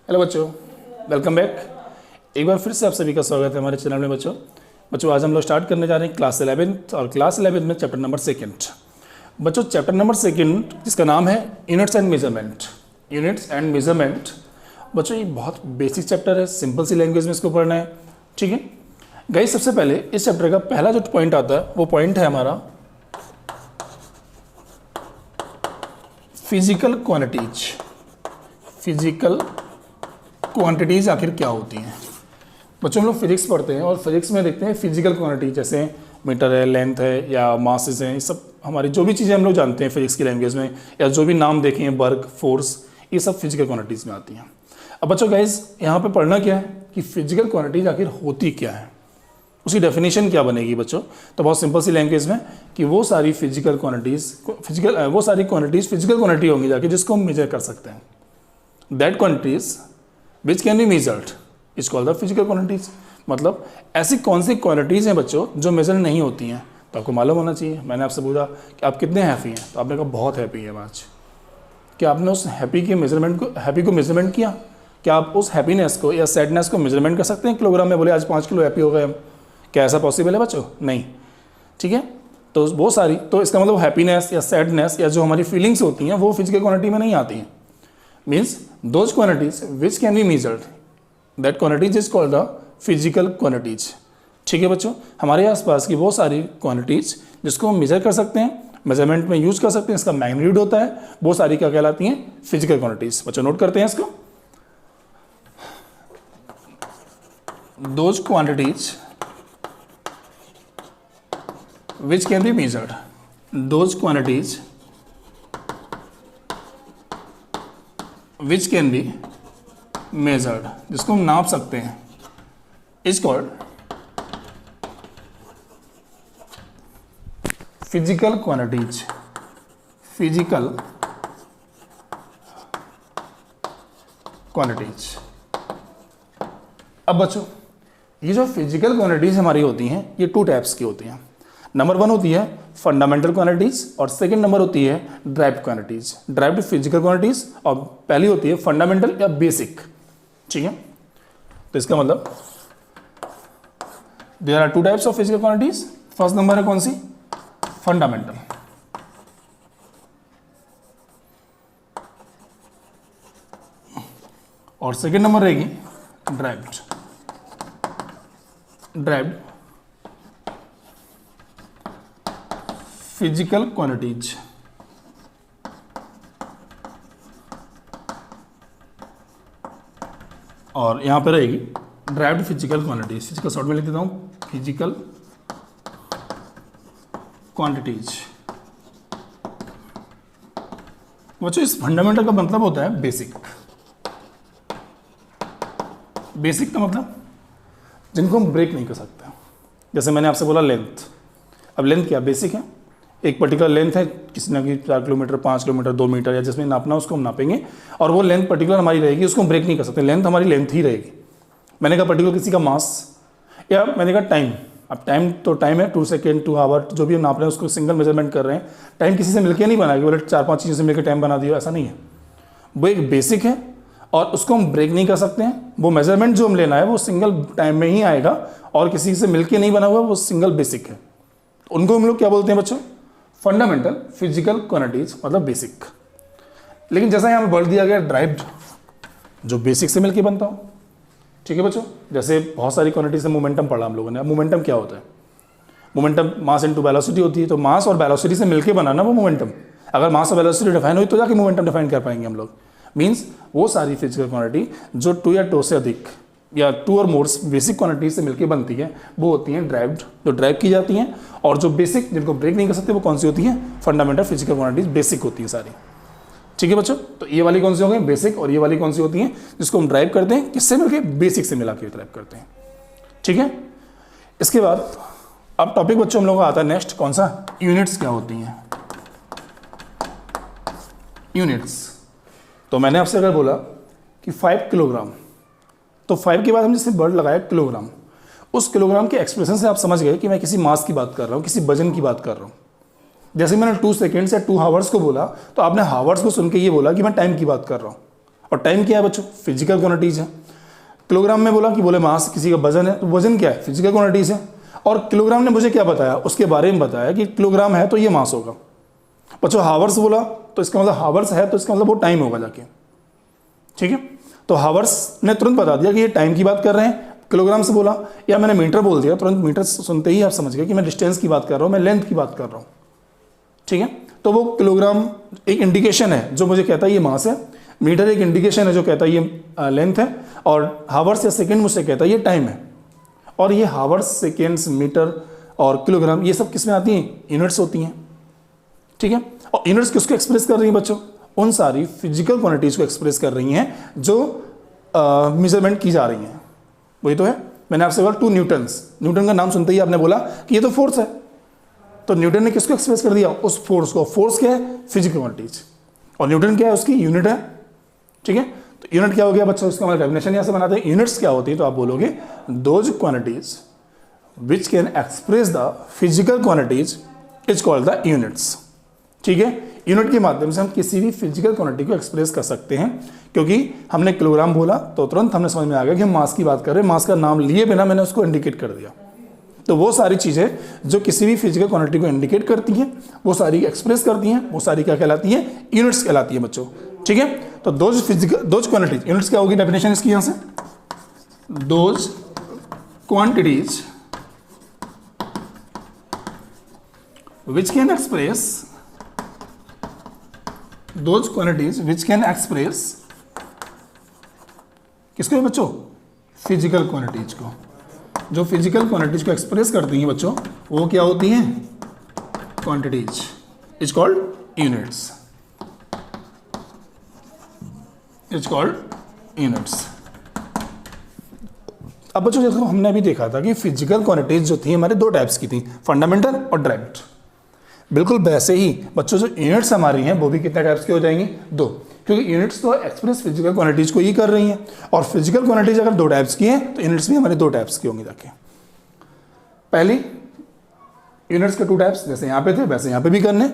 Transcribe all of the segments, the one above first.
Hello बच्चों, welcome back. एक बार फिर से आप सभी का स्वागत है हमारे चैनल में। बच्चों आज हम लोग स्टार्ट करने जा रहे हैं क्लास 11th और क्लास 11th में चैप्टर नंबर 2। बच्चों चैप्टर नंबर 2 जिसका नाम है units and measurement. Units and measurement बच्चों ये बहुत बेसिक चैप्टर है, सिंपल सी लैंग्वेज में इसको पढ़ना है। ठीक है गाइस, सबसे पहले इस चैप्टर का पहला जो पॉइंट आता है वो पॉइंट है हमारा फिजिकल क्वांटिटीज। फिजिकल क्वांटिटीज़ आखिर क्या होती हैं। बच्चों हम लोग फिजिक्स पढ़ते हैं और फिजिक्स में देखते हैं फिजिकल क्वांटिटी, जैसे मीटर है, लेंथ है या मासेस हैं, ये सब हमारी जो भी चीज़ें हम लोग जानते हैं फिजिक्स की लैंग्वेज में, या जो भी नाम देखें वर्क, फोर्स, ये सब फिजिकल क्वांटिटीज़ में आती हैं। अब बच्चों गाइस यहाँ पे पढ़ना क्या है कि फिजिकल क्वांटिटीज़ आखिर होती क्या है, उसकी डेफिनेशन क्या बनेगी बच्चों। तो बहुत सिंपल सी लैंग्वेज में कि वो सारी फिजिकल क्वांटिटीज़ फिजिकल क्वांटिटी होंगी जाके जिसको हम मेजर कर सकते हैं। That quantities which can be measured is called the physical quantities. मतलब ऐसी कौन सी क्वांटिटीज़ हैं बच्चों जो मेजर नहीं होती हैं। तो आपको मालूम होना चाहिए। मैंने आपसे पूछा कि आप कितने हैप्पी हैं, तो आपने कहा बहुत हैप्पी है आज। क्या आपने उस हैप्पी को मेजरमेंट किया? क्या आप उस हैप्पीनेस को या सैडनेस को मेजरमेंट कर सकते हैं किलोग्राम में? बोले आज 5 किलो हैप्पी हो गए हम, क्या ऐसा पॉसिबल है बच्चों? नहीं। ठीक है, तो वो सारी, तो इसका मतलब हैप्पीनेस या सैडनेस या जो हमारी फीलिंग्स होती हैं वो फिजिकल क्वांटिटी में नहीं आती हैं। Means those quantities which can be measured, that quantities is called the physical quantities। ठीक है बच्चों, हमारे आसपास की वो सारी क्वांटिटीज जिसको हम मेजर कर सकते हैं, मेजरमेंट में यूज कर सकते हैं, इसका मैग्नीट्यूड होता है, वो सारी क्या कहलाती हैं? Physical quantities. बच्चों नोट करते हैं इसको। those quantities which can be measured, those quantities which can be measured, जिसको हम नाप सकते हैं, is called physical quantities. Physical quantities. अब बच्चों ये जो फिजिकल क्वांटिटीज हमारी होती हैं ये 2 टाइप्स की होती हैं। नंबर 1 होती है फंडामेंटल क्वांटिटीज और सेकंड नंबर होती है derived quantities, derived physical quantities, और पहली होती है फंडामेंटल या बेसिक। ठीक है, तो इसका मतलब there are 2 types of physical quantities. First number है कौन सी? फंडामेंटल। और सेकंड नंबर रहेगी ड्राइव्ड। Derived physical quantities. और यहां पर रहेगी ड्राइव्ड फिजिकल क्वांटिटीज। इसका शॉर्ट में लिख देता हूं, फिजिकल क्वांटिटीज। बच्चों इस फंडामेंटल का मतलब होता है बेसिक। बेसिक का मतलब जिनको हम ब्रेक नहीं कर सकते। जैसे मैंने आपसे बोला लेंथ। अब लेंथ क्या? बेसिक है। एक पर्टिकुलर लेंथ है, किसी न किसी 4 किलोमीटर, 5 किलोमीटर, 2 मीटर, या जिसमें नापना उसको हम नापेंगे और वो लेंथ पर्टिकुलर हमारी रहेगी, उसको हम ब्रेक नहीं कर सकते। लेंथ हमारी लेंथ ही रहेगी। मैंने कहा पर्टिकुलर किसी का मास, या मैंने कहा टाइम। अब टाइम तो टाइम है, 2 सेकेंड, 2 आवर, जो भी हम नाप रहे हैं उसको सिंगल मेजरमेंट कर रहे हैं। टाइम किसी से मिलकर नहीं बना कि बोले 4-5 चीज़ों से मिलकर टाइम बना दिया, ऐसा नहीं है। वो एक बेसिक है और उसको हम ब्रेक नहीं कर सकते हैं। वो मेजरमेंट जो हम लेना है वो सिंगल टाइम में ही आएगा और किसी से मिलकर नहीं बना हुआ, वो सिंगल बेसिक है। उनको हम लोग क्या बोलते हैं बच्चों? फंडामेंटल फिजिकल क्वांटिटीज, मतलब बेसिक। लेकिन जैसा यहाँ पे बढ़ दिया गया ड्राइव्ड, जो बेसिक से मिलके बनता हो। ठीक है बच्चों, जैसे बहुत सारी क्वांटिटीज से मोमेंटम पढ़ा हम लोगों ने। अब मोमेंटम क्या होता है? मोमेंटम मास इनटू वेलोसिटी होती है। तो मास और वेलोसिटी से मिलके बना ना वो मोमेंटम। अगर मास और वेलोसिटी डिफाइन हुई तो जाके मोमेंटम डिफाइन कर पाएंगे हम लोग। मीन्स वो सारी फिजिकल क्वांटिटी जो 2 या 2 से अधिक या 2 और मोर बेसिक क्वांटिटी से मिलकर बनती है वो होती हैं ड्राइव्ड, जो ड्राइव की जाती हैं। और जो बेसिक, जिनको ब्रेक नहीं कर सकते, वो कौन सी होती हैं? फंडामेंटल फिजिकल क्वांटिटीज, बेसिक होती हैं सारी। ठीक है बच्चों, तो ये वाली कौन सी हो गई? बेसिक। और ये वाली कौन सी होती हैं? जिसको हम ड्राइव करते हैं, किससे मिलकर? बेसिक से मिला के ड्राइव करते हैं। ठीक है, इसके बाद अब टॉपिक बच्चों हम लोग का आता है नेक्स्ट, कौन सा? यूनिट्स क्या होती हैं? यूनिट्स। तो मैंने आपसे अगर बोला कि 5 किलोग्राम, तो 5 के बाद हम जैसे वर्ड लगाया किलोग्राम, उस किलोग्राम के एक्सप्रेशन से आप समझ गए कि मैं किसी मास की बात कर रहा हूँ, किसी वजन की बात कर रहा हूँ। जैसे मैंने 2 सेकेंड्स या 2 हावर्स को बोला तो आपने हावर्स को सुन के ये बोला कि मैं टाइम की बात कर रहा हूँ। और टाइम क्या है बच्चों, फिजिकल क्वांटिटीज है। किलोग्राम में बोला कि बोले मास किसी का वजन है, तो वजन क्या है, फिजिकल क्वांटिटीज है। और किलोग्राम ने मुझे क्या बताया, उसके बारे में बताया कि किलोग्राम है तो ये मास होगा। बच्चों हावर्स बोला तो इसका मतलब हावर्स है तो इसका मतलब वो टाइम होगा जाके, ठीक है। तो हावर्स ने तुरंत बता दिया कि ये टाइम की बात कर रहे हैं। किलोग्राम से बोला या मैंने मीटर बोल दिया, तुरंत मीटर सुनते ही आप समझ गए कि मैं डिस्टेंस की बात कर रहा हूँ, मैं लेंथ की बात कर रहा हूँ, ठीक है। तो वो किलोग्राम एक इंडिकेशन है जो मुझे कहता है ये मास है, मीटर एक इंडिकेशन है जो कहता है ये लेंथ है, और हावर्स या सेकेंड मुझसे कहता है ये टाइम है। और ये हावर्स, सेकेंड्स, मीटर और किलोग्राम ये सब किस में आती हैं, यूनिट्स होती हैं, ठीक है। और यूनिट्स किसको एक्सप्रेस कर रही हैं बच्चों, उन सारी फिजिकल क्वांटिटीज को एक्सप्रेस कर रही हैं जो मेजरमेंट की जा रही हैं। वही तो है, मैंने आपसे बोला 2 न्यूटन्स, न्यूटन का नाम सुनते ही आपने बोला कि ये तो फोर्स है, तो न्यूटन ने किसको एक्सप्रेस कर दिया, उस फोर्स को। फोर्स क्या है, फिजिकल क्वांटिटीज, और न्यूटन क्या है, उसकी यूनिट है, ठीक है। तो यूनिट क्या हो गया बच्चों, इसका मतलब डेफिनेशन यहाँ से बनाते हैं। यूनिट्स क्या होती है, तो आप बोलोगे those quantities which can express the physical quantities is called the units, ठीक है। यूनिट के माध्यम से हम किसी भी फिजिकल क्वांटिटी को एक्सप्रेस कर सकते हैं। क्योंकि हमने किलोग्राम बोला तो तुरंत हमने समझ में आ गया कि हम मास की बात कर रहे हैं, मास का नाम लिए बिना मैंने उसको इंडिकेट कर दिया। तो वो सारी चीज़ें जो किसी भी फिजिकल क्वांटिटी को इंडिकेट करती हैं, वो सारी एक्सप्रेस करती हैं, वो सारी क्या कहलाती हैं, यूनिट्स कहलाती हैं बच्चों, ठीक है। तो दोज क्वांटिटीज, यूनिट्स क्या होगी डेफिनेशन इसकी यहाँ से, those quantities which can express, those quantities which can express किसको है बच्चों, फिजिकल क्वांटिटीज को। जो फिजिकल क्वांटिटीज को एक्सप्रेस करती हैं बच्चों वो क्या होती हैं, quantities is called units, is called units. अब बच्चों जैसे हमने अभी देखा था कि फिजिकल क्वांटिटीज जो थी हमारे 2 टाइप्स की थी, फंडामेंटल और डायरेक्ट। बिल्कुल वैसे ही बच्चों जो यूनिट्स हमारी हैं वो भी कितने टाइप्स की हो जाएंगी, 2, क्योंकि यूनिट्स तो एक्सप्रेस फिजिकल क्वांटिटीज को ही कर रही हैं। और फिजिकल क्वांटिटीज अगर 2 टाइप्स की हैं तो यूनिट्स भी हमारे 2 टाइप्स की होंगी जाके। पहली यूनिट्स के 2 टाइप्स जैसे यहाँ पे थे वैसे यहाँ पे भी करने।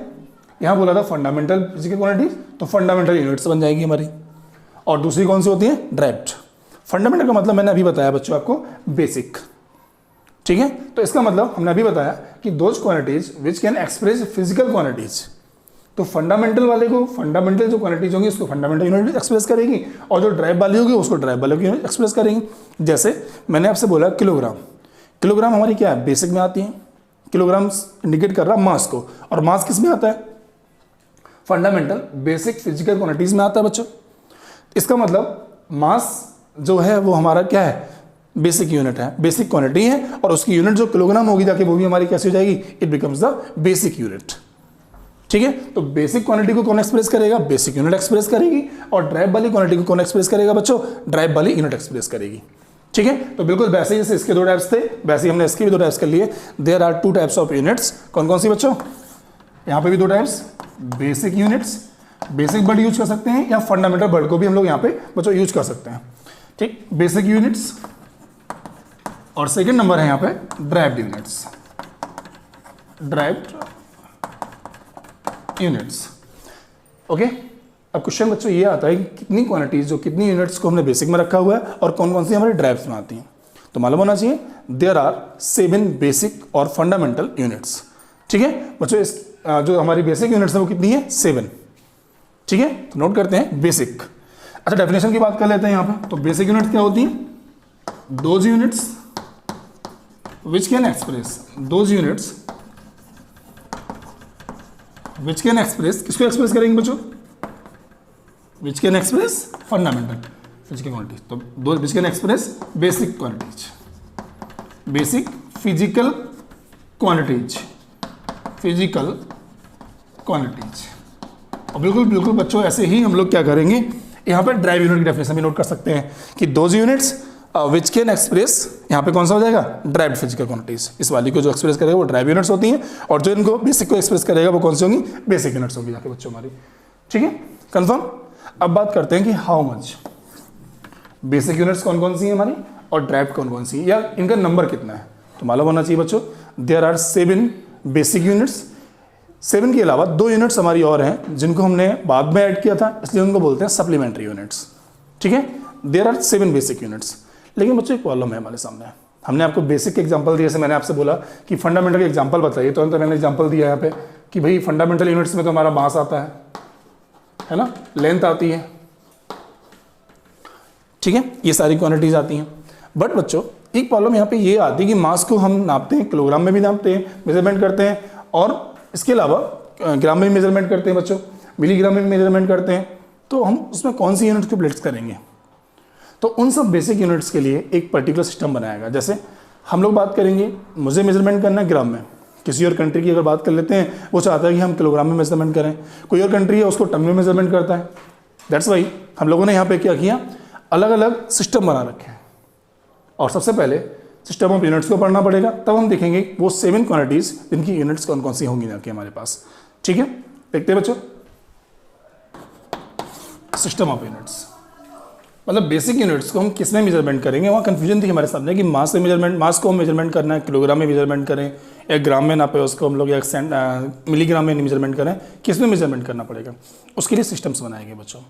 यहाँ बोला था फंडामेंटल फिजिकल क्वांटिटीज, तो फंडामेंटल यूनिट्स बन जाएगी हमारी। और दूसरी कौन सी होती है, डायरेक्ट। फंडामेंटल का मतलब मैंने अभी बताया बच्चों आपको, बेसिक, ठीक है। तो इसका मतलब हमने अभी बताया कि those quantities which can express physical quantities. तो फंडामेंटल वाले को फंडामेंटल जो क्वांटिटीज होंगी उसको फंडामेंटल यूनिट एक्सप्रेस करेगी, और जो ड्राइव वाली होगी उसको ड्राइव वाले की यूनिट एक्सप्रेस करेंगी। जैसे मैंने आपसे बोला किलोग्राम, किलोग्राम हमारी क्या है, बेसिक में आती है। किलोग्राम इंडिकेट कर रहा है मास को, और मास किस में आता है, फंडामेंटल बेसिक फिजिकल क्वांटिटीज में आता है बच्चों। इसका मतलब मास जो है वो हमारा क्या है, बेसिक यूनिट है, बेसिक क्वांटिटी है, और उसकी यूनिट जो किलोग्राम होगी जाके वो भी हमारी कैसी हो जाएगी, it becomes the basic unit, ठीक है। तो बेसिक क्वांटिटी को कौन एक्सप्रेस करेगा, बेसिक यूनिट एक्सप्रेस करेगी, और ड्राइव वाली क्वांटिटी को कौन एक्सप्रेस करेगा बच्चों, ड्राइव वाली यूनिट एक्सप्रेस करेगी, ठीक है। तो बिल्कुल वैसे ही जैसे इसके 2 टाइप्स थे वैसे ही हमने इसके भी 2 टाइप्स कर लिए। There are 2 types of units, कौन कौन सी बच्चों, यहाँ पे भी 2 types, basic units, basic word use कर सकते हैं, या फंडामेंटल वर्ड को भी हम लोग यहाँ पे बच्चों यूज कर सकते हैं, ठीक। बेसिक यूनिट्स, और सेकंड नंबर है यहाँ पे derived units, derived units, okay. अब क्वेश्चन बच्चों ये आता है कि कितनी क्वांटिटीज जो कितनी यूनिट्स को हमने बेसिक में रखा हुआ है और कौन कौन सी हमारे ड्राइव्स में आती हैं। तो मालूम होना चाहिए देयर आर 7 बेसिक और फंडामेंटल यूनिट्स, ठीक है बच्चों। इस जो हमारी बेसिक यूनिट्स है वो कितनी है, 7, ठीक है। तो नोट करते हैं बेसिक। अच्छा डेफिनेशन की बात कर लेते हैं यहाँ पे। तो बेसिक यूनिट्स क्या होती हैं, those units which can express, those units which can express, किसको एक्सप्रेस करेंगे बच्चों, which can express fundamental physical quantities. तो दो which can express basic quantities, basic physical quantities, physical quantities. और बिल्कुल बिल्कुल बच्चों ऐसे ही हम लोग क्या करेंगे, यहाँ पर ड्राइव यूनिट की डेफिनेशन भी नोट कर सकते हैं कि those units which can express, यहाँ पे कौन सा हो जाएगा, ड्राइव्ड फिजिकल क्वांटिटीज। इस वाली को जो एक्सप्रेस करेगा वो ड्राइव यूनिट्स होती हैं, और जो इनको बेसिक को एक्सप्रेस करेगा वो कौन सी होंगी, बेसिक यूनिट्स होंगी जाके बच्चों हमारी, ठीक है कंफर्म। अब बात करते हैं कि हाउ मच, बेसिक यूनिट्स कौन कौन सी है हमारी और ड्राइव्ड कौन कौन सी है, या इनका नंबर कितना है। तो मालूम होना चाहिए बच्चों देयर आर 7 बेसिक यूनिट्स। 7 के अलावा 2 यूनिट्स हमारी और हैं जिनको हमने बाद में ऐड किया था, इसलिए उनको बोलते हैं सप्लीमेंट्री यूनिट्स। ठीक है, देयर आर 7 बेसिक यूनिट्स। लेकिन बच्चों एक प्रॉब्लम है हमारे सामने। हमने आपको बेसिक के एग्जांपल दिए, जैसे मैंने आपसे बोला कि फंडामेंटल के एग्जांपल बताइए, तो मैंने एग्जांपल दिया यहाँ पे कि भाई फंडामेंटल यूनिट्स में तो हमारा मास आता है ना, लेंथ आती है, ठीक है, ये सारी क्वांटिटीज आती हैं। बट बच्चों एक प्रॉब्लम यहाँ पे ये आती है कि मास को हम नापते हैं, किलोग्राम में भी नापते हैं, मेजरमेंट करते हैं, और इसके अलावा ग्राम में भी मेजरमेंट करते हैं बच्चों, मिलीग्राम में भी मेजरमेंट करते हैं। तो हम उसमें कौन सी यूनिट्स को प्लेस करेंगे? तो उन सब बेसिक यूनिट्स के लिए एक पर्टिकुलर सिस्टम बनाएगा। जैसे हम लोग बात करेंगे, मुझे मेजरमेंट करना है ग्राम में, किसी और कंट्री की अगर बात कर लेते हैं, वो चाहता है कि हम किलोग्राम में मेजरमेंट करें, कोई और कंट्री है उसको टन में मेजरमेंट करता है। दैट्स वाई हम लोगों ने यहाँ पे क्या किया, अलग अलग सिस्टम बना रखे हैं। और सबसे पहले सिस्टम ऑफ यूनिट्स को पढ़ना पड़ेगा, तब हम देखेंगे वो 7 क्वांटिटीज जिनकी यूनिट्स कौन कौन सी होंगी जाके हमारे पास। ठीक है, देखते हैं बच्चों, सिस्टम ऑफ यूनिट्स मतलब बेसिक यूनिट्स को हम किस में मेजरमेंट करेंगे। वहाँ कंफ्यूजन थी हमारे सामने कि मास से मेजरमेंट, मास को हम मेजरमेंट करना है किलोग्राम में मेजरमेंट करें या ग्राम में नापे उसको हम लोग, या मिलीग्राम में मेजरमेंट करें, किस में मेजरमेंट करना पड़ेगा। उसके लिए सिस्टम्स बनाएंगे बच्चों।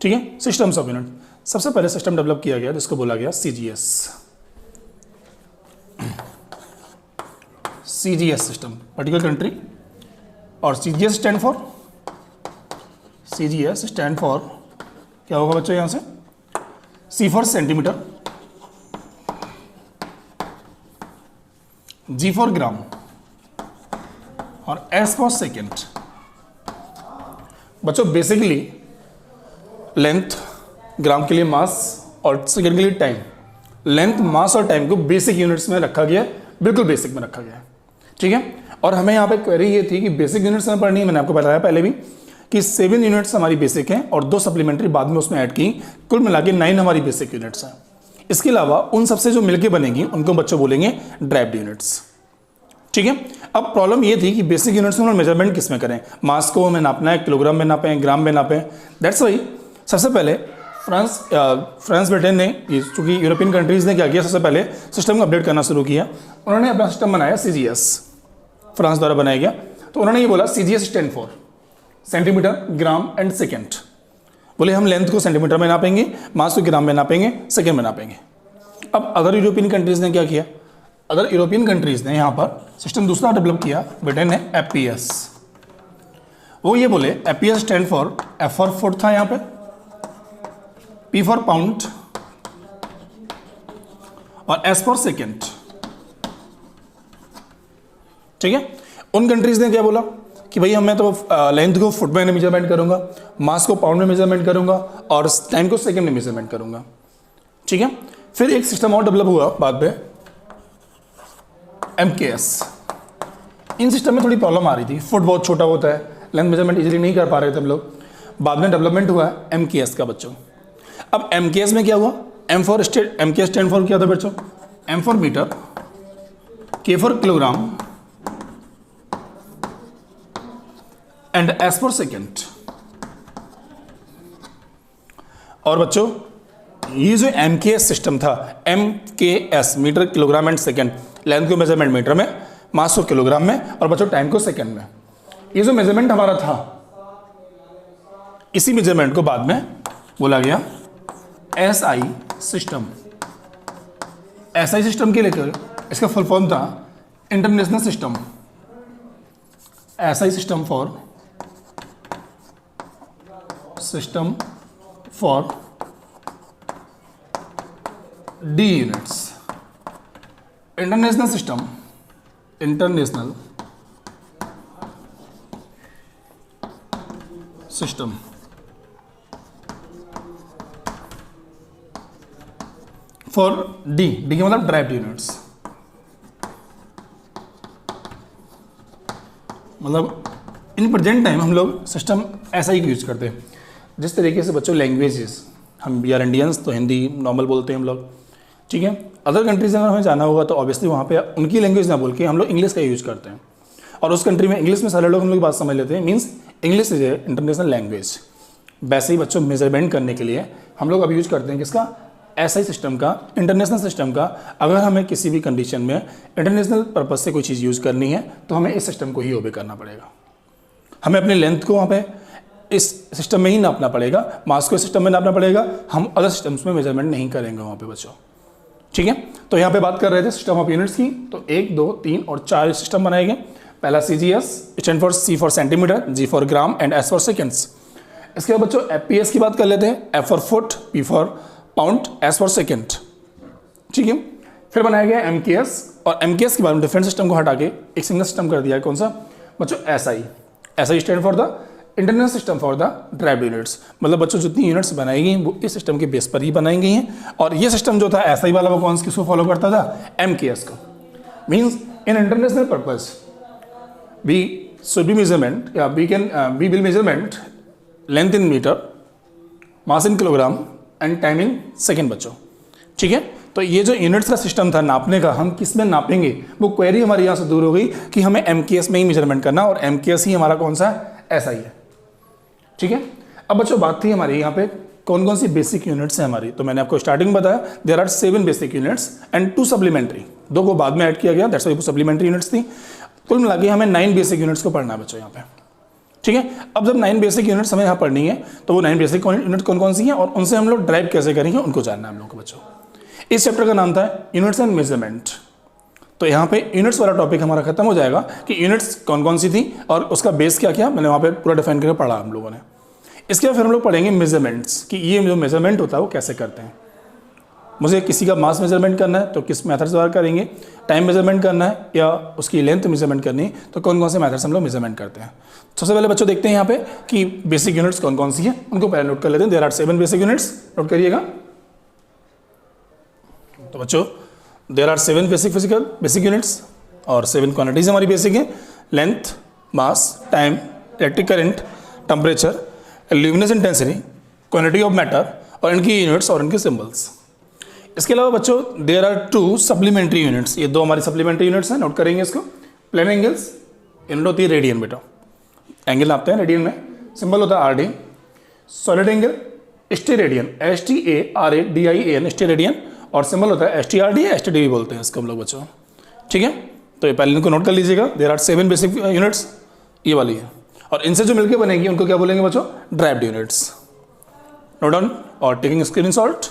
ठीक है, सिस्टम्स ऑफ यूनिट। सबसे पहले सिस्टम डेवलप किया गया जिसको बोला गया CGS। CGS system, particular country, और CGS स्टैंड फॉर क्या होगा बच्चों, यहाँ से C for centimetre, G for gram, और S फॉर सेकेंड। बच्चों बेसिकली लेंथ, ग्राम के लिए मास, और सेकेंड के लिए टाइम। लेंथ, मास और टाइम को बेसिक यूनिट्स में रखा गया, बिल्कुल बेसिक में रखा गया है। ठीक है, और हमें यहाँ पे क्वेरी ये थी कि बेसिक यूनिट्स में पढ़नी है। मैंने आपको बताया पहले भी कि 7 यूनिट्स हमारी बेसिक हैं और 2 सप्लीमेंट्री बाद में उसमें ऐड की, कुल मिला के 9 हमारी बेसिक यूनिट्स हैं। इसके अलावा उन सबसे जो मिलके बनेंगी उनको बच्चों बोलेंगे ड्राइव्ड यूनिट्स। ठीक है, अब प्रॉब्लम ये थी कि बेसिक यूनिट्स में मेजरमेंट किस में करें, मास को हमें नापना है, किलोग्राम में नापें, ग्राम में नापें। दैट्स वाई सबसे पहले फ्रांस ब्रिटेन ने, चूंकि यूरोपियन कंट्रीज़ ने क्या किया, सबसे पहले सिस्टम को अपडेट करना शुरू किया। उन्होंने अपना सिस्टम बनाया CGS, फ्रांस द्वारा बनाया गया। तो उन्होंने ये बोला CGS stand for centimetre, gram and second. बोले हम लेंथ को सेंटीमीटर में नापेंगे, मास को ग्राम में नापेंगे, सेकेंड में नापेंगे। अब अदर यूरोपियन कंट्रीज़ ने क्या किया, अदर यूरोपियन कंट्रीज़ ने यहाँ पर सिस्टम दूसरा डेवलप किया। ब्रिटेन ने FPS, वो ये बोले FPS stand for, F for foot था यहाँ पे, P फॉर पाउंड, और S फॉर सेकेंड। ठीक है, उन कंट्रीज ने क्या बोला कि भाई मैं तो लेंथ को फुट में मेजरमेंट करूंगा, मास को पाउंड में मेजरमेंट करूंगा, और टाइम को सेकेंड में मेजरमेंट करूंगा। ठीक है, फिर एक सिस्टम और डेवलप हुआ बाद में, MKS। इन सिस्टम में थोड़ी प्रॉब्लम आ रही थी, फुट बहुत छोटा होता है, लेंथ मेजरमेंट इजीली नहीं कर पा रहे थे हम लोग। बाद में डेवलपमेंट हुआ MKS का बच्चों। अब MKS में क्या हुआ, MKS स्टैंड फॉर क्या था बच्चों, M for metre, K for kilogram and S for second. और बच्चों ये जो MKS सिस्टम था, MKS metre, kilogram and second, length को मेजरमेंट मीटर में, मास को किलोग्राम में, और बच्चों टाइम को सेकेंड में। ये जो मेजरमेंट हमारा था, इसी मेजरमेंट को बाद में बोला गया SI सिस्टम। SI सिस्टम के लेकर इसका फुल फॉर्म था international system. SI system for D units. International system, international system for D का मतलब ड्राइव्ड यूनिट्स। मतलब इन प्रेजेंट टाइम हम लोग सिस्टम ऐसा ही यूज करते हैं। जिस तरीके से बच्चों लैंग्वेजेस, हम वी आर इंडियंस तो हिंदी नॉर्मल बोलते हैं हम लोग। ठीक है, अदर कंट्रीज अगर हमें जाना होगा तो ऑब्वियसली वहाँ पे उनकी लैंग्वेज ना बोल के हम लोग इंग्लिश का यूज करते हैं, और उस कंट्री में इंग्लिश में सारे लोग हम लोग बात समझ लेते हैं, means English is a international language. वैसे ही बच्चों मेजरमेंट करने के लिए हम लोग अब यूज करते हैं किसका, SI सिस्टम का, इंटरनेशनल सिस्टम का। अगर हमें किसी भी कंडीशन में इंटरनेशनल पर्पज से कोई चीज़ यूज़ करनी है तो हमें इस सिस्टम को ही ओबे करना पड़ेगा। हमें अपनी लेंथ को वहाँ पे इस सिस्टम में ही नापना पड़ेगा, मास को इस सिस्टम में नापना पड़ेगा, हम अदर सिस्टम्स में मेजरमेंट नहीं करेंगे वहाँ पे बच्चों। ठीक है, तो यहाँ पे बात कर रहे थे सिस्टम ऑफ यूनिट्स की, तो 1, 2, 3 और 4 सिस्टम बनाए गए। पहला CGS, stand for C for centimetre, G for gram and S for seconds. इसके बाद बच्चों FPS की बात कर लेते हैं, F for foot, P for pound, S for second. ठीक है, फिर बनाया गया MKS, और MKS के बाद में डिफरेंट सिस्टम को हटा के एक सिंगल सिस्टम कर दिया है, कौन सा बच्चों, SI stand for the internal system for the drive units. मतलब बच्चों जितनी यूनिट्स बनाई गई वो इस सिस्टम के बेस पर ही बनाई गई हैं, और ये सिस्टम जो था SI वाला वो कौन सा किसको फॉलो करता था, MKS को। Means in international purpose we should be measurement, yeah, we will measurement length in meter, mass in kilogram and time in second बच्चों। ठीक है, तो ये जो यूनिट्स का सिस्टम था नापने का, हम किस में नापेंगे, वो क्वेरी हमारी यहाँ से दूर हो गई कि हमें MKS में ही मेजरमेंट करना, और MKS ही हमारा कौन सा है, SI है। ठीक है, अब बच्चों बात थी हमारी यहाँ पे कौन कौन सी बेसिक यूनिट्स हैं हमारी, तो मैंने आपको स्टार्टिंग बताया there are 7 basic units and 2 supplementary, 2 को बाद में ऐड किया गया, दैट्स वाई वो सप्लीमेंट्री यूनिट्स थी। कुल मिला के हमें 9 बेसिक यूनिट्स को पढ़ना है बच्चों यहाँ पे। ठीक है, अब जब 9 बेसिक यूनिट्स हमें यहाँ पढ़नी है, तो वो 9 बेसिक यूनिट कौन कौन सी हैं और उनसे हम लोग ड्राइव कैसे करेंगे उनको जानना है हम लोग को बच्चों। इस चैप्टर का नाम था यूनिट्स एंड मेजरमेंट। तो यहाँ पे यूनिट्स वाला टॉपिक हमारा खत्म हो जाएगा कि यूनिट्स कौन कौन सी थी और उसका बेस क्या क्या, मैंने वहाँ पे पूरा डिफाइन करके पढ़ा हम लोगों ने। इसके बाद फिर हम लोग पढ़ेंगे मेजरमेंट्स, कि ये जो मेजरमेंट होता है वो कैसे करते हैं। मुझे किसी का मास मेजरमेंट करना है तो किस मेथड से द्वारा करेंगे, टाइम मेजरमेंट करना है या उसकी लेंथ मेजरमेंट करनी है तो कौन कौन से मेथड से हम लोग मेजरमेंट करते हैं। सबसे पहले बच्चों देखते हैं यहाँ पे कि बेसिक यूनिट्स कौन कौन सी हैं, उनको पहले नोट कर लेते हैं। There are 7 basic units, note करिएगा। तो बच्चों देयर आर 7 बेसिक यूनिट्स और 7 क्वांटिटीज हमारी बेसिक हैं, length, mass, time, electric current, temperature, luminous intensity, quantity of matter और इनकी यूनिट्स और इनके सिंबल्स। इसके अलावा बच्चों देयर आर 2 सप्लीमेंट्री यूनिट्स, ये 2 हमारी सप्लीमेंट्री यूनिट्स हैं, नोट करेंगे इसको। प्लेन एंगल्स, यूनिट होती है रेडियन बेटा, एंगल नापते हैं रेडियन में, सिंबल होता है RD। Solid angle steradian, STARADIAN steradian, और सिंबल होता है STRD, STD भी बोलते हैं इसको हम लोग बच्चों। ठीक है, तो ये पहले इनको नोट कर लीजिएगा। देयर आर 7 बेसिक यूनिट्स, ये वाली है, और इनसे जो मिलकर बनेगी उनको क्या बोलेंगे बच्चों, ड्राइव्ड यूनिट्स। नोट डाउन और टेकिंग स्क्रीनशॉट।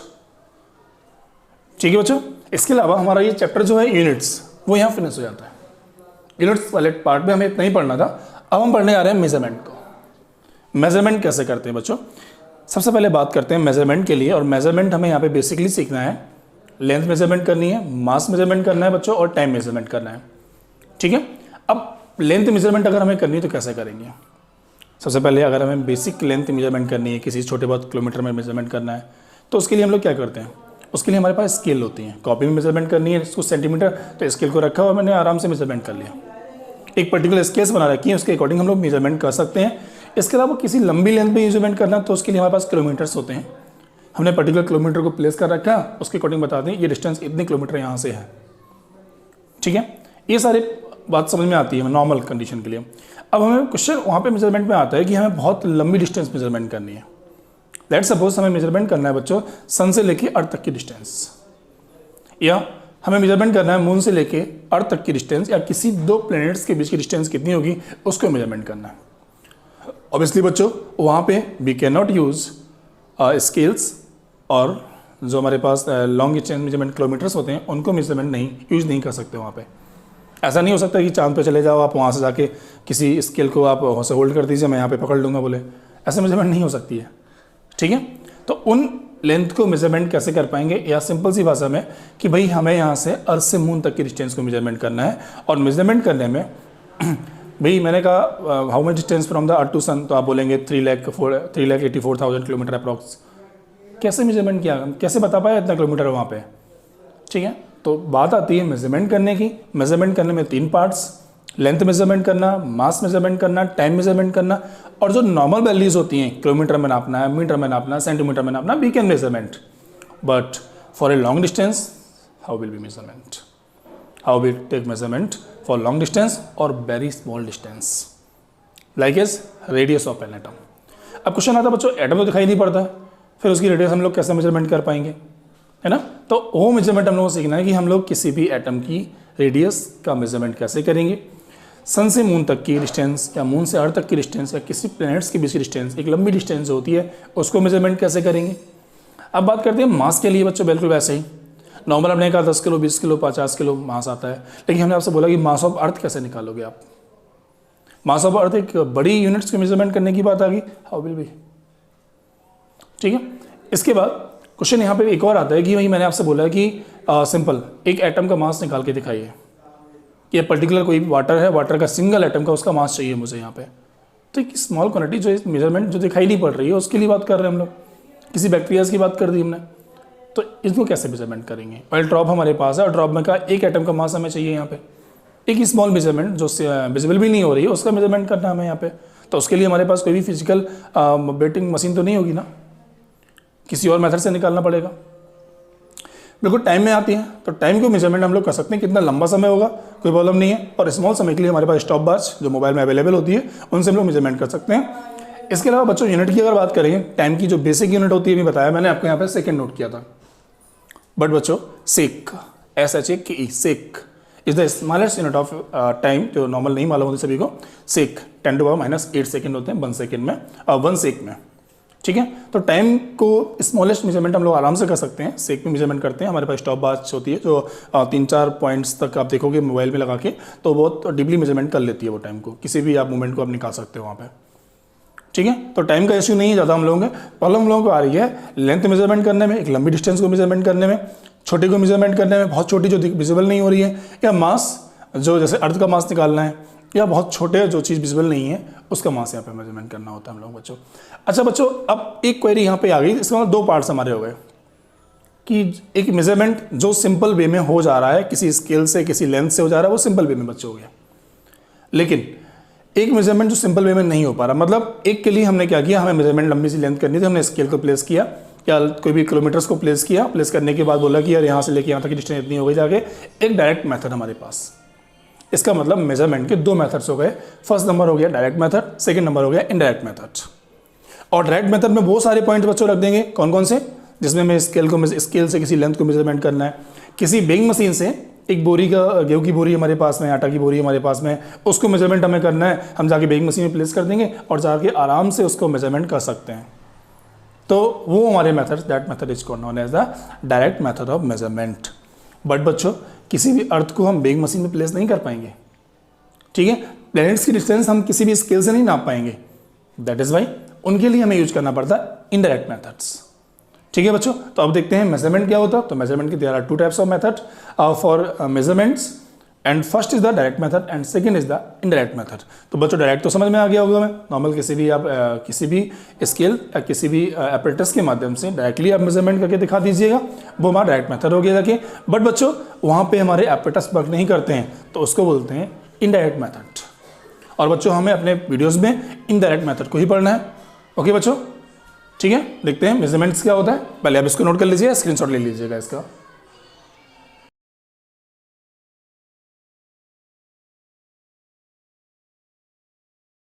ठीक है बच्चों, इसके अलावा हमारा ये चैप्टर जो है यूनिट्स वो यहाँ फिनिश हो जाता है। यूनिट्स वाले पार्ट में हमें इतना ही पढ़ना था। अब हम पढ़ने आ रहे हैं मेजरमेंट को। मेजरमेंट कैसे करते हैं बच्चों, सबसे पहले बात करते हैं मेजरमेंट के लिए। और मेजरमेंट हमें यहाँ पे बेसिकली सीखना है, लेंथ मेजरमेंट करनी है, मास मेजरमेंट करना है बच्चों, और टाइम मेजरमेंट करना है। ठीक है, अब लेंथ मेजरमेंट अगर हमें करनी है तो कैसे करेंगे। सबसे पहले अगर हमें बेसिक लेंथ मेजरमेंट करनी है, किसी छोटे बहुत किलोमीटर में मेजरमेंट करना है, तो उसके लिए हम लोग क्या करते हैं, उसके लिए हमारे पास स्केल होती है। कॉपी में मेजरमेंट करनी है इसको सेंटीमीटर, तो स्केल को रखा हुआ मैंने आराम से मेजरमेंट कर लिया। एक पर्टिकुलर स्केल बना रखी है, उसके अकॉर्डिंग हम लोग मेजरमेंट कर सकते हैं। इसके अलावा किसी लंबी लेंथ पे मेजरमेंट करना तो उसके लिए हमारे पास किलोमीटर्स होते हैं। हमने पर्टिकुलर किलोमीटर को प्लेस कर रखा, उसके अकॉर्डिंग बता दें ये डिस्टेंस इतने किलोमीटर यहाँ से है। ठीक है, ये सारी बात समझ में आती है नॉर्मल कंडीशन के लिए। अब हमें क्वेश्चन वहाँ पे मेजरमेंट में आता है कि हमें बहुत लंबी डिस्टेंस मेजरमेंट करनी है। लेट्स सपोज हमें मेजरमेंट करना है बच्चों सन से लेके अर्थ तक की डिस्टेंस, या हमें मेजरमेंट करना है मून से लेके अर्थ तक की डिस्टेंस, या किसी 2 प्लैनेट्स के बीच की डिस्टेंस कितनी होगी उसको मेजरमेंट करना है। ऑब्वियसली बच्चों वहाँ पे we can not use scales, और जो हमारे पास लॉन्ग डिस्टेंस मेजरमेंट किलोमीटर्स होते हैं उनको मेजरमेंट यूज़ नहीं कर सकते वहाँ पे। ऐसा नहीं हो सकता कि चांद पे चले जाओ आप, वहाँ से जाके किसी स्केल को आप वहाँ से होल्ड कर दीजिए, मैं यहाँ पे पकड़ लूँगा बोले, ऐसे मेजरमेंट नहीं हो सकती है। ठीक है, तो उन लेंथ को मेजरमेंट कैसे कर पाएंगे, या सिंपल सी भाषा में कि भाई हमें यहाँ से अर्थ से मून तक की डिस्टेंस को मेजरमेंट करना है। और मेजरमेंट करने में भाई मैंने कहा how much distance from the earth to sun, तो आप बोलेंगे 3,84,000 किलोमीटर अप्रॉक्स। कैसे मेजरमेंट किया, कैसे बता पाया इतना किलोमीटर वहाँ पे। ठीक है, तो बात आती है मेजरमेंट करने की। मेजरमेंट करने में 3 पार्ट्स, लेंथ मेजरमेंट करना, मास मेजरमेंट करना, टाइम मेजरमेंट करना, और जो नॉर्मल वैल्यूज होती हैं किलोमीटर में नापना है, मीटर में नापना है, सेंटीमीटर में नापना, we can measurement. But for a long distance how will be measurement, how will take measurement for long distance और very small distance like as radius of an atom. अब क्वेश्चन आता है बच्चों एटम तो दिखाई नहीं पड़ता, फिर उसकी रेडियस हम लोग कैसे मेजरमेंट कर पाएंगे, है ना। तो वो मेजरमेंट हम लोग को सीखना है कि हम लोग किसी भी एटम की रेडियस का मेजरमेंट कैसे करेंगे। सन से मून तक की डिस्टेंस या मून से अर्थ तक की डिस्टेंस या किसी प्लैनेट्स के बीच की डिस्टेंस, एक लंबी डिस्टेंस जो होती है उसको मेजरमेंट कैसे करेंगे। अब बात करते हैं मास के लिए बच्चों, बिल्कुल वैसे ही नॉर्मल हमने कहा 10 किलो 20 किलो 50 किलो मास आता है, लेकिन हमने आपसे बोला कि मास ऑफ अर्थ कैसे निकालोगे आप। मास ऑफ अर्थ एक बड़ी यूनिट्स की मेजरमेंट करने की बात आ गई, हाउ विल बी, ठीक है। इसके बाद क्वेश्चन यहाँ पे एक और आता है कि वही मैंने आपसे बोला है कि सिंपल एक एटम का मास निकाल के दिखाइए, ये पर्टिकुलर कोई वाटर है, वाटर का सिंगल एटम का उसका मास चाहिए मुझे यहाँ पे। तो एक स्मॉल क्वांटिटी जो मेजरमेंट जो दिखाई नहीं पड़ रही है उसके लिए बात कर रहे हैं हम लोग, किसी बैक्टीरियाज की बात कर दी हमने, तो इसको कैसे मेजरमेंट करेंगे। ऑयल ड्रॉप हमारे पास है और ड्रॉप में का एक एटम का मास हमें चाहिए यहाँ पे, एक स्मॉल मेजरमेंट जो विजिबल भी नहीं हो रही है उसका मेजरमेंट करना हमें यहाँ पे। तो उसके लिए हमारे पास कोई भी फिजिकल वेटिंग मशीन तो नहीं होगी ना, किसी और मेथड से निकालना पड़ेगा। बिल्कुल टाइम में आती है, तो टाइम को मेजरमेंट हम लोग कर सकते हैं, कितना लंबा समय होगा कोई प्रॉब्लम नहीं है। और स्मॉल समय के लिए हमारे पास स्टॉप वॉच जो मोबाइल में अवेलेबल होती है उनसे हम लोग मेजरमेंट कर सकते हैं। इसके अलावा बच्चों यूनिट की अगर बात करें, टाइम की जो बेसिक यूनिट होती है भी बताया मैंने आपको, यहाँ पे सेकंड नोट किया था, बट बच्चों shake SHAKE shake is the smallest unit of time, जो नॉर्मल नहीं मालूम होती सभी को। सेक 10⁻⁻8 सेकेंड होते हैं 1 सेकेंड में और 1 सेक में, ठीक है। तो टाइम को स्मॉलेस्ट मेजरमेंट हम लोग आराम से कर सकते हैं, सेक में मेजरमेंट करते हैं। हमारे पास स्टॉप वॉच होती है जो 3-4 पॉइंट्स तक आप देखोगे मोबाइल में लगा के, तो बहुत डीपली मेजरमेंट कर लेती है वो टाइम को, किसी भी आप मोमेंट को आप निकाल सकते हो वहाँ पे, ठीक है। तो टाइम का इश्यू नहीं है ज़्यादा हम लोगों के, प्रॉब्लम हम लोगों को आ रही है लेंथ मेजरमेंट करने में, एक लंबी डिस्टेंस को मेजरमेंट करने में, छोटे को मेजरमेंट करने में, बहुत छोटी जो विजिबल नहीं हो रही है, या मास जो जैसे अर्थ का मास निकालना है, या बहुत छोटे जो चीज़ विजिबल नहीं है उसका मास यहाँ पे मेजरमेंट करना होता है हम लोग बच्चों। अच्छा बच्चों, अब एक क्वेरी यहाँ पे आ गई, इसका मतलब 2 पार्ट्स हमारे हो गए कि एक मेजरमेंट जो सिंपल वे में हो जा रहा है, किसी स्केल से किसी लेंथ से हो जा रहा है, वो सिंपल वे में बच्चों हो गया। लेकिन एक मेजरमेंट जो सिंपल वे में नहीं हो पा रहा, मतलब एक के लिए हमने क्या किया, हमें मेजरमेंट लंबी सी लेंथ करनी थी, हमने स्केल को प्लेस किया या कोई भी किलोमीटर्स को प्लेस किया, प्लेस करने के बाद बोला कि यार यहाँ से लेके यहाँ तक की डिस्टेंस इतनी हो गई, जाके एक डायरेक्ट मेथड हमारे पास। इसका मतलब मेजरमेंट के 2 मेथड्स हो गए, फर्स्ट नंबर हो गया डायरेक्ट मेथड, सेकंड नंबर हो गया इनडायरेक्ट मेथड। और डायरेक्ट मेथड में वो सारे पॉइंट्स बच्चों रख देंगे, कौन कौन से, जिसमें हमें स्केल से किसी लेंथ को मेजरमेंट करना है, किसी वेइंग मशीन से एक बोरी का, गेहूं की बोरी हमारे पास में, आटा की बोरी हमारे पास में, उसको मेजरमेंट हमें करना है, हम जाके वेइंग मशीन में प्लेस कर देंगे और जाके आराम से उसको मेजरमेंट कर सकते हैं। तो वो हमारे methods, that method is called known as the direct method of measurement. But बच्चों किसी भी अर्थ को हम वेइंग मशीन में प्लेस नहीं कर पाएंगे, ठीक है। प्लैनेट्स की डिस्टेंस हम किसी भी स्केल से नहीं नाप पाएंगे, दैट इज वाई उनके लिए हमें यूज करना पड़ता है इनडायरेक्ट मेथड्स, ठीक है बच्चों। तो अब देखते हैं मेजरमेंट क्या होता है। तो मेजरमेंट के there are 2 types of method for measurements, and first is the direct method and second is the indirect method. तो बच्चों डायरेक्ट तो समझ में आ गया होगा, मैं नॉर्मल किसी भी आप किसी भी स्केल या किसी भी एपरेटस के माध्यम से डायरेक्टली आप मेजरमेंट करके दिखा दीजिएगा, वो हमारा डायरेक्ट मेथड हो गया जाके। बट बच्चों वहाँ पे हमारे एपरेटस वर्क नहीं करते हैं, तो उसको बोलते हैं इनडायरेक्ट मेथड। और बच्चों हमें अपने वीडियोस में इनडायरेक्ट मेथड को ही पढ़ना है, ओके बच्चों, ठीक है। देखते हैं मेजरमेंट्स क्या होता है, पहले आप इसको नोट कर लीजिए, स्क्रीनशॉट ले लीजिएगा इसका।